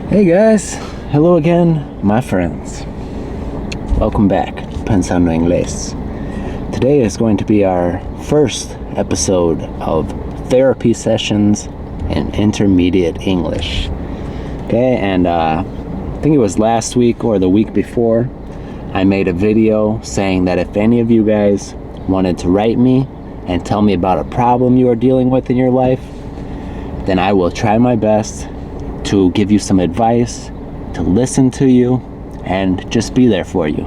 Hey guys, hello again, my friends. Welcome back to Pensando Inglés. Today is going to be our first episode of therapy sessions in intermediate English. Okay, and I think it was last week or the week before, I made a video saying that if any of you guys wanted to write me and tell me about a problem you are dealing with in your life, then I will try my best to give you some advice, to listen to you, and just be there for you.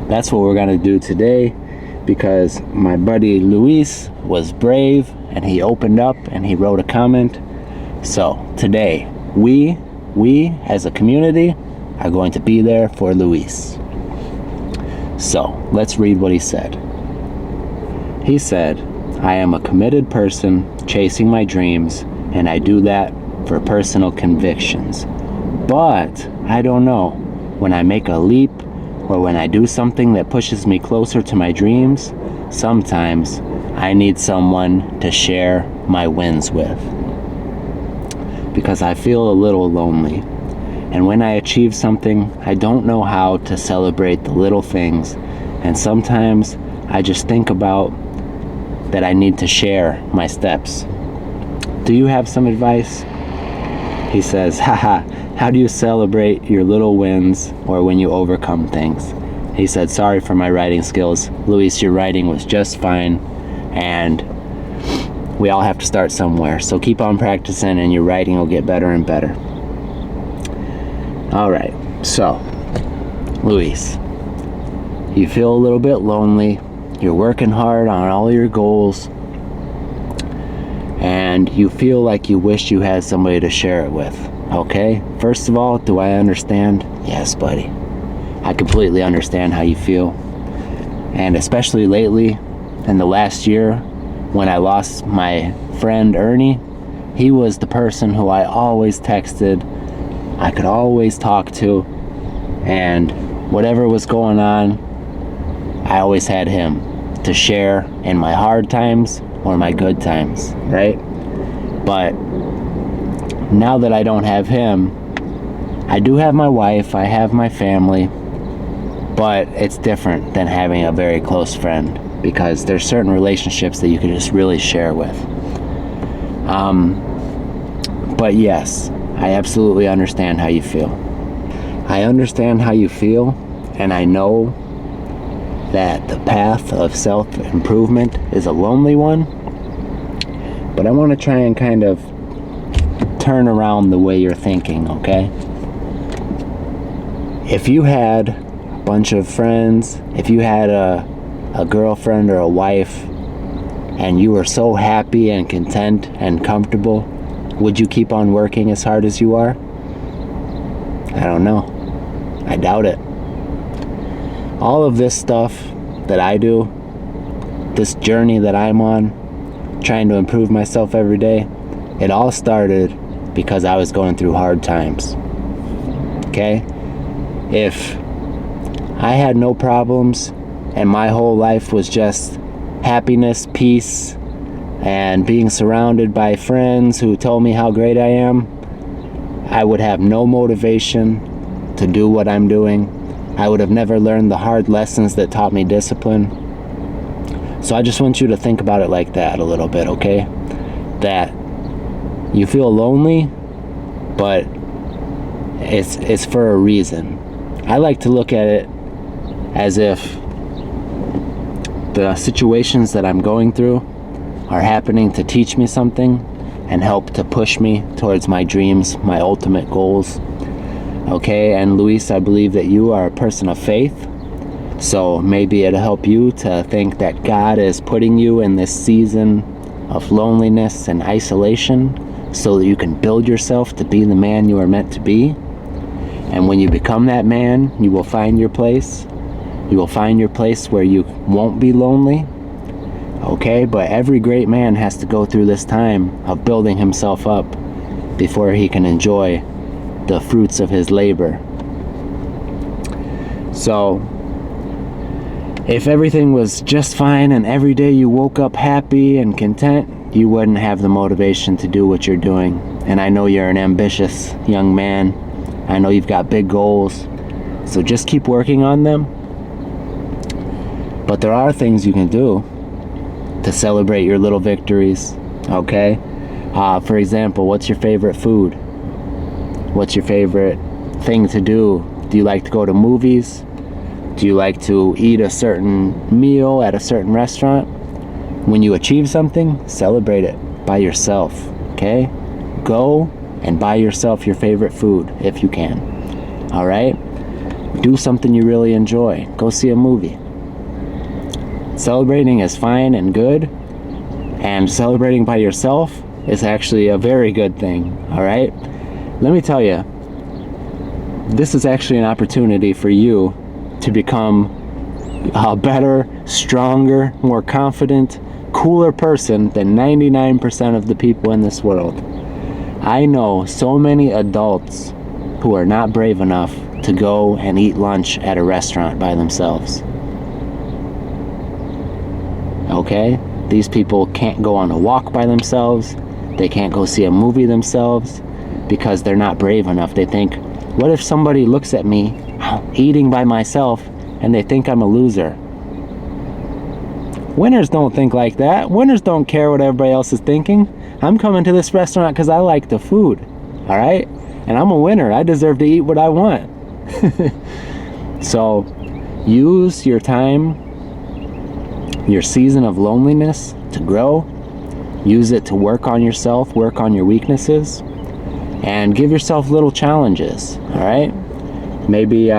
That's what we're going to do today, because my buddy Luis was brave and he opened up and he wrote a comment. So today, we as a community are going to be there for Luis. So let's read what he said. He said, "I am a committed person chasing my dreams, and I do that for personal convictions. But I don't know, when I make a leap or when I do something that pushes me closer to my dreams, sometimes I need someone to share my wins with. Because I feel a little lonely. And when I achieve something, I don't know how to celebrate the little things. And sometimes I just think about that I need to share my steps. Do you have some advice?" He says, "Haha, how do you celebrate your little wins or when you overcome things?" He said, "Sorry for my writing skills. Luis, your writing was just fine, and we all have to start somewhere. So keep on practicing and your writing will get better and better." All right, so, Luis, you feel a little bit lonely. You're working hard on all your goals, and you feel like you wish you had somebody to share it with. Okay, first of all, do I understand? Yes, buddy. I completely understand how you feel. And especially lately, in the last year, when I lost my friend Ernie, he was the person who I always texted, I could always talk to, and whatever was going on, I always had him to share in my hard times or my good times, right? But now that I don't have him, I do have my wife, I have my family, but it's different than having a very close friend, because there's certain relationships that you can just really share with. But yes, I absolutely understand how you feel. I understand how you feel, and I know that the path of self-improvement is a lonely one, but I want to try and kind of turn around the way you're thinking, okay? If you had a bunch of friends, if you had a girlfriend or a wife, and you were so happy and content and comfortable, would you keep on working as hard as you are? I don't know. I doubt it. All of this stuff that I do, this journey that I'm on, trying to improve myself every day, it all started because I was going through hard times. Okay? If I had no problems and my whole life was just happiness, peace, and being surrounded by friends who told me how great I am, I would have no motivation to do what I'm doing. I would have never learned the hard lessons that taught me discipline. So I just want you to think about it like that a little bit, okay? That you feel lonely, but it's for a reason. I like to look at it as if the situations that I'm going through are happening to teach me something and help to push me towards my dreams, my ultimate goals. Okay, and Luis, I believe that you are a person of faith, so maybe it'll help you to think that God is putting you in this season of loneliness and isolation so that you can build yourself to be the man you are meant to be. And when you become that man, you will find your place. You will find your place where you won't be lonely. Okay, but every great man has to go through this time of building himself up before he can enjoy the fruits of his labor. So, if everything was just fine and every day you woke up happy and content, you wouldn't have the motivation to do what you're doing. and I know you're an ambitious young man. I know you've got big goals, so just keep working on them. But there are things you can do to celebrate your little victories, okay? For example, what's your favorite food? What's your favorite thing to do? Do you like to go to movies? Do you like to eat a certain meal at a certain restaurant? When you achieve something, celebrate it by yourself, okay? Go and buy yourself your favorite food if you can, all right? Do something you really enjoy. Go see a movie. Celebrating is fine and good, and celebrating by yourself is actually a very good thing, all right? Let me tell you, this is actually an opportunity for you to become a better, stronger, more confident, cooler person than 99% of the people in this world. I know so many adults who are not brave enough to go and eat lunch at a restaurant by themselves. Okay? These people can't go on a walk by themselves. They can't go see a movie themselves because they're not brave enough. They think, what if somebody looks at me eating by myself and they think I'm a loser? Winners don't think like that. Winners don't care what everybody else is thinking. I'm coming to this restaurant because I like the food, all right? And I'm a winner. I deserve to eat what I want. So use your time, your season of loneliness to grow. Use it to work on yourself, work on your weaknesses, and give yourself little challenges, all right? Maybe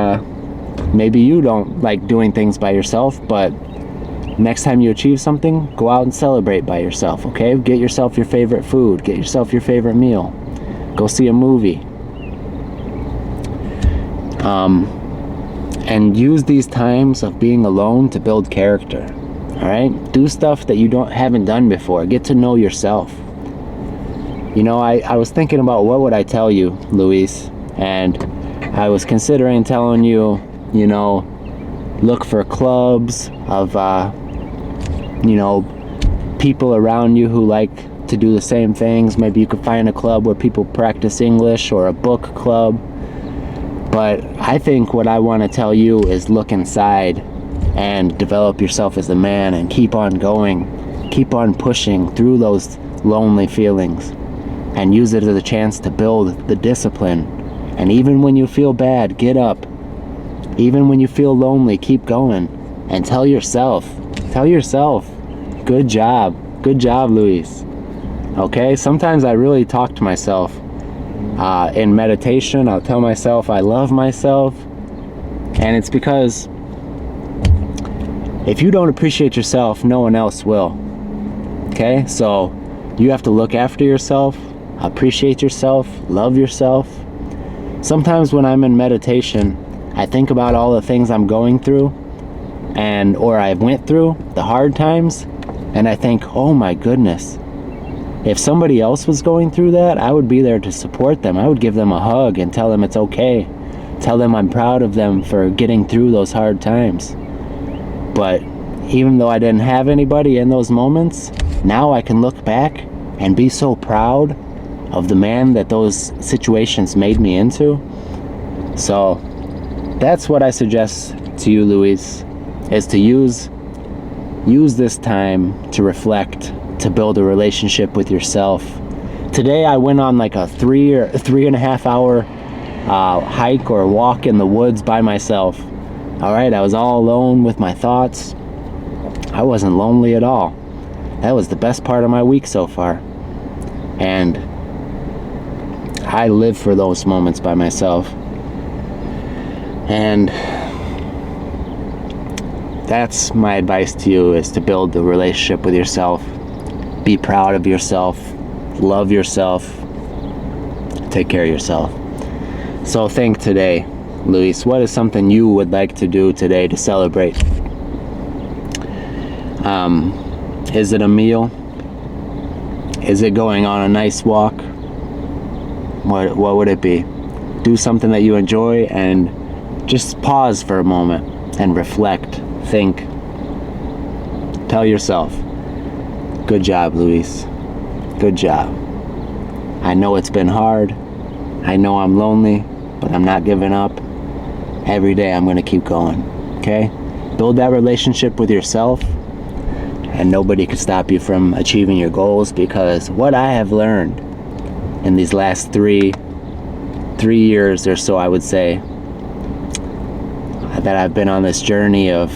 you don't like doing things by yourself, but next time you achieve something, go out and celebrate by yourself, okay? Get yourself your favorite food. Get yourself your favorite meal. Go see a movie. And use these times of being alone to build character, all right? Do stuff that you haven't done before. Get to know yourself. You know, I was thinking about what would I tell you, Luis, and I was considering telling you, you know, look for clubs of, people around you who like to do the same things. Maybe you could find a club where people practice English, or a book club. But I think what I want to tell you is look inside and develop yourself as a man and keep on going. Keep on pushing through those lonely feelings and use it as a chance to build the discipline. And even when you feel bad, get up. Even when you feel lonely, keep going. And tell yourself, good job, Luis. Okay, sometimes I really talk to myself. In meditation, I'll tell myself I love myself. And it's because if you don't appreciate yourself, no one else will. Okay, so you have to look after yourself, appreciate yourself, love yourself. Sometimes when I'm in meditation, I think about all the things I'm going through or I went through, the hard times, and I think, oh my goodness, if somebody else was going through that, I would be there to support them. I would give them a hug and tell them it's okay. Tell them I'm proud of them for getting through those hard times. But even though I didn't have anybody in those moments, now I can look back and be so proud of the man that those situations made me into. So that's what I suggest to you, Luis, is to use this time to reflect, to build a relationship with yourself. Today I went on like a 3.5 hour hike or walk in the woods by myself. All right, I was all alone with my thoughts. I wasn't lonely at all. That was the best part of my week so far. And I live for those moments by myself. And that's my advice to you, is to build the relationship with yourself. Be proud of yourself. Love yourself. Take care of yourself. So think today, Luis, what is something you would like to do today to celebrate? Is it a meal? Is it going on a nice walk? What would it be? Do something that you enjoy and just pause for a moment and reflect. Think. Tell yourself, good job, Luis. Good job. I know it's been hard. I know I'm lonely, but I'm not giving up. Every day I'm going to keep going, okay? Build that relationship with yourself, and nobody can stop you from achieving your goals, because what I have learned in these last three years or so, I would say, that I've been on this journey of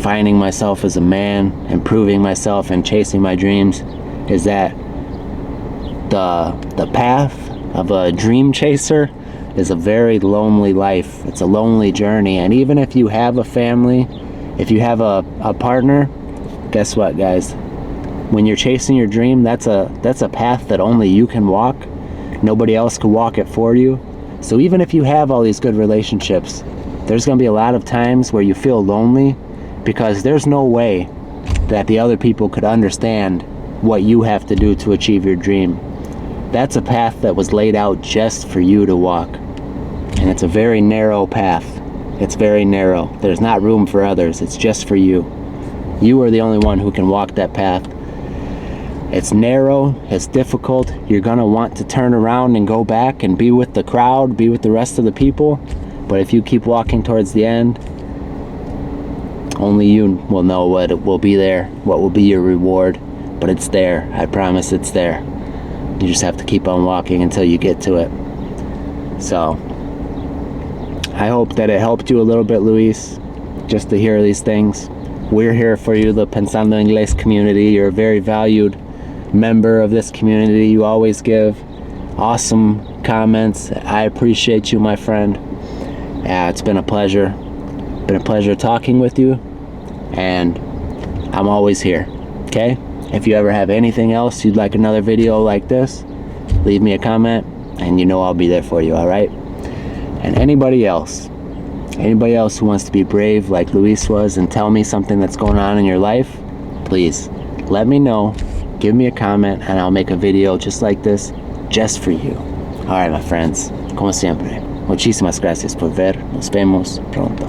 finding myself as a man, improving myself, and chasing my dreams, is that the path of a dream chaser is a very lonely life. It's a lonely journey. And even if you have a family, if you have a partner, guess what, guys? When you're chasing your dream, that's a path that only you can walk. Nobody else can walk it for you. So even if you have all these good relationships, there's going to be a lot of times where you feel lonely, because there's no way that the other people could understand what you have to do to achieve your dream. That's a path that was laid out just for you to walk. And it's a very narrow path. It's very narrow. There's not room for others. It's just for you. You are the only one who can walk that path. It's narrow, it's difficult. You're gonna want to turn around and go back and be with the crowd, be with the rest of the people. But if you keep walking towards the end, only you will know what will be there, what will be your reward. But it's there. I promise it's there. You just have to keep on walking until you get to it. So I hope that it helped you a little bit, Luis, just to hear these things. We're here for you, the Pensando Inglés community. You're a very valued member of this community. You always give awesome comments. I appreciate you, my friend. It's been a pleasure. Been a pleasure talking with you, and I'm always here, okay? If you ever have anything else you'd like another video like this, leave me a comment, and you know I'll be there for you, all right? And anybody else who wants to be brave like Luis was and tell me something that's going on in your life, please let me know. Give me a comment, and I'll make a video just like this, just for you. All right, my friends, como siempre, muchísimas gracias por ver. Nos vemos pronto.